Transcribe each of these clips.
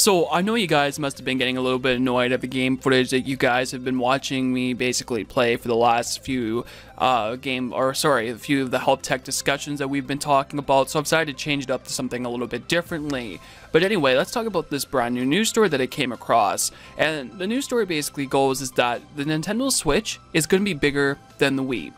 So I know you guys must have been getting a little bit annoyed at the game footage that you guys have been watching me basically play for the last few a few of the help tech discussions that we've been talking about. So I've decided to change it up to something a little bit differently. But anyway, let's talk about this brand new news story that I came across. And the news story basically goes is that the Nintendo Switch is going to be bigger than the Wii.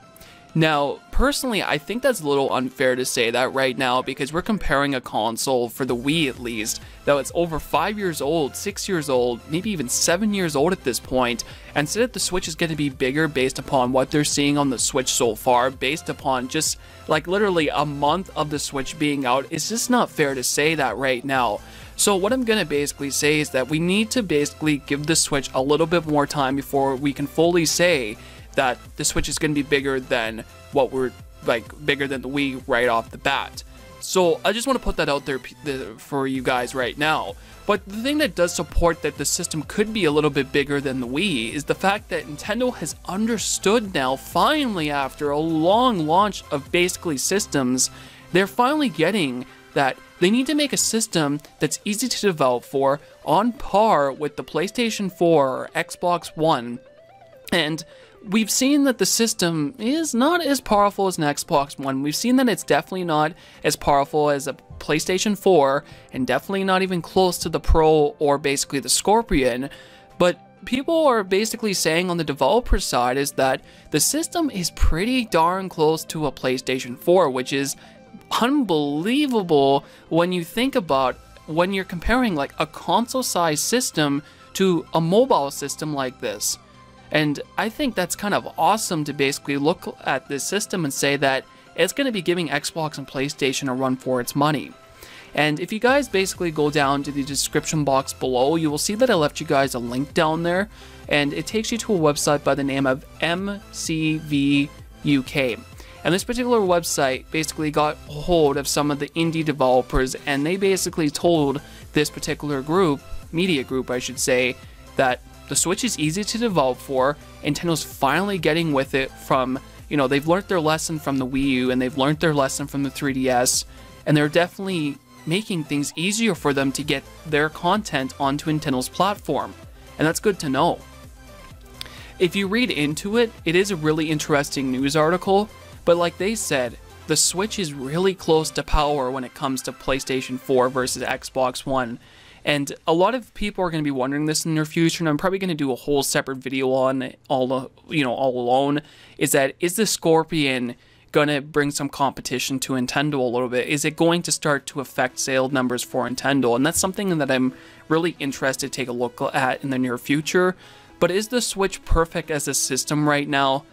Now, personally, I think that's a little unfair to say that right now because we're comparing a console, for the Wii at least, that it's over 5 years old, 6 years old, maybe even 7 years old at this point, and said that the Switch is going to be bigger based upon what they're seeing on the Switch so far, based upon just like literally a month of the Switch being out. It's just not fair to say that right now. So what I'm going to basically say is that we need to basically give the Switch a little bit more time before we can fully say that the Switch is going to be bigger than what bigger than the Wii right off the bat. So I just want to put that out there for you guys right now. But the thing that does support that the system could be a little bit bigger than the Wii is the fact that Nintendo has understood now, finally, after a long launch of basically systems, they're finally getting that they need to make a system that's easy to develop for, on par with the PlayStation 4 or Xbox One. And we've seen that the system is not as powerful as an Xbox One. We've seen that it's definitely not as powerful as a PlayStation 4, and definitely not even close to the Pro or basically the Scorpion. But people are basically saying on the developer side is that the system is pretty darn close to a PlayStation 4, which is unbelievable when you think about when you're comparing like a console-sized system to a mobile system like this. And I think that's kind of awesome to basically look at this system and say that it's going to be giving Xbox and PlayStation a run for its money. And if you guys basically go down to the description box below, you will see that I left you guys a link down there, and it takes you to a website by the name of MCV UK. And this particular website basically got hold of some of the indie developers, and they basically told this particular group, media group I should say, that the Switch is easy to develop for. Nintendo's finally getting with it from, they've learned their lesson from the Wii U, and they've learned their lesson from the 3DS, and they're definitely making things easier for them to get their content onto Nintendo's platform. And that's good to know. If you read into it, it is a really interesting news article, but like they said, the Switch is really close to power when it comes to PlayStation 4 versus Xbox One. And a lot of people are going to be wondering this in the near future, and I'm probably going to do a whole separate video on it all alone, is the Scorpion going to bring some competition to Nintendo a little bit? Is it going to start to affect sales numbers for Nintendo? And that's something that I'm really interested to take a look at in the near future. But is the Switch perfect as a system right now?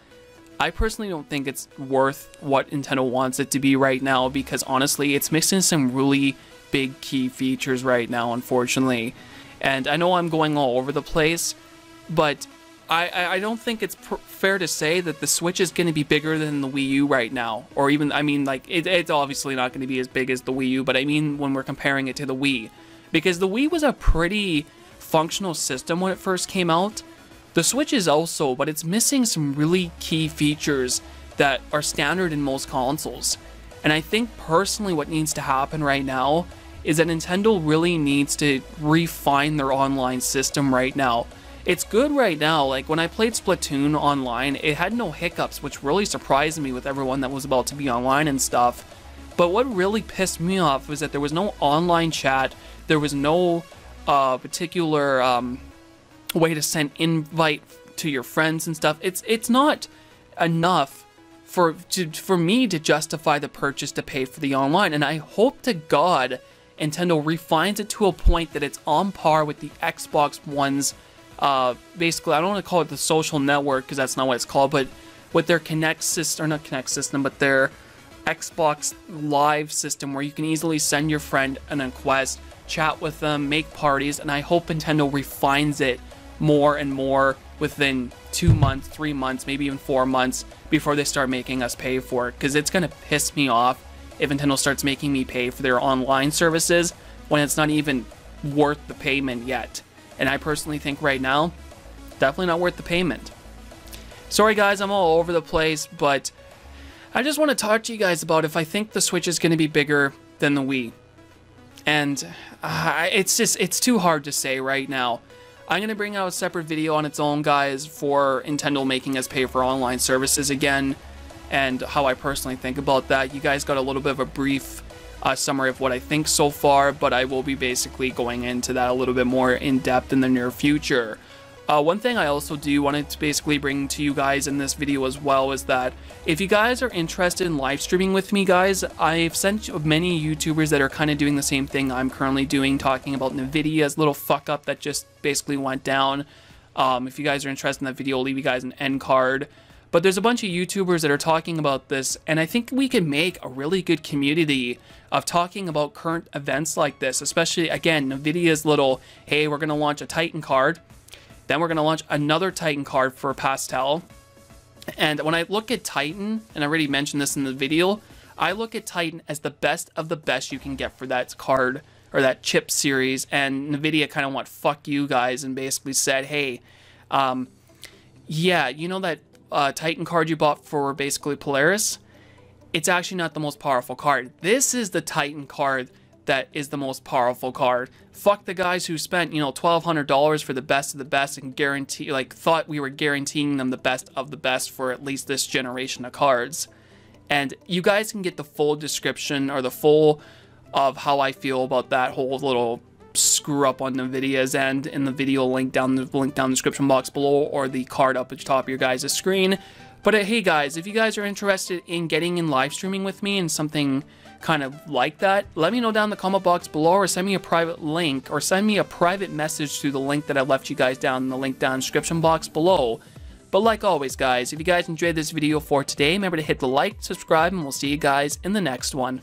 I personally don't think it's worth what Nintendo wants it to be right now, because honestly, it's missing some really big key features right now, unfortunately. And I know I'm going all over the place, but I don't think it's fair to say that the Switch is going to be bigger than the Wii U right now. Or even, it's obviously not going to be as big as the Wii U, but I mean when we're comparing it to the Wii. Because the Wii was a pretty functional system when it first came out. The Switch is also, but it's missing some really key features that are standard in most consoles. And I think personally what needs to happen right now is that Nintendo really needs to refine their online system right now. It's good right now. Like when I played Splatoon online, it had no hiccups, which really surprised me with everyone that was about to be online and stuff. But what really pissed me off was that there was no online chat, there was no particular way to send invite to your friends and stuff. It's not enough for me to justify the purchase to pay for the online, and I hope to God Nintendo refines it to a point that it's on par with the Xbox One's, basically, I don't want to call it the social network because that's not what it's called, but with their Kinect system, or not Kinect system, but their Xbox Live system where you can easily send your friend an request, chat with them, make parties, and I hope Nintendo refines it more and more within 2 months, 3 months, maybe even 4 months before they start making us pay for it, because it's going to piss me off if Nintendo starts making me pay for their online services when it's not even worth the payment yet. And I personally think right now, definitely not worth the payment. Sorry guys, I'm all over the place, but I just want to talk to you guys about if I think the Switch is going to be bigger than the Wii. And it's too hard to say right now. I'm going to bring out a separate video on its own, guys, for Nintendo making us pay for online services again, and how I personally think about that. You guys got a little bit of a brief summary of what I think so far, but I will be basically going into that a little bit more in depth in the near future. One thing I also wanted to basically bring to you guys in this video as well is that if you guys are interested in live streaming with me, guys, I've sent many YouTubers that are kind of doing the same thing I'm currently doing, talking about NVIDIA's little fuck up that just basically went down. If you guys are interested in that video, I'll leave you guys an end card. But there's a bunch of YouTubers that are talking about this, and I think we can make a really good community of talking about current events like this, especially, again, NVIDIA's little, hey, we're going to launch a Titan card. Then we're going to launch another Titan card for Pastel. And when I look at Titan, and I already mentioned this in the video, I look at Titan as the best of the best you can get for that card, or that chip series. And NVIDIA kind of went, fuck you guys, and basically said, hey, yeah, you know that Titan card you bought for basically Polaris? It's actually not the most powerful card. This is the Titan card that is the most powerful card. Fuck the guys who spent, you know, $1,200 for the best of the best and thought we were guaranteeing them the best of the best for at least this generation of cards. And you guys can get the full description, or the full of how I feel about that whole little screw up on NVIDIA's end in the video link down the description box below, or the card up at the top of your guys' screen. But hey guys, if you guys are interested in getting in live streaming with me and something kind of like that, let me know down in the comment box below, or send me a private link, or send me a private message through the link that I left you guys down in the link down in the description box below. But like always, guys, if you guys enjoyed this video for today, remember to hit the like, subscribe, and we'll see you guys in the next one.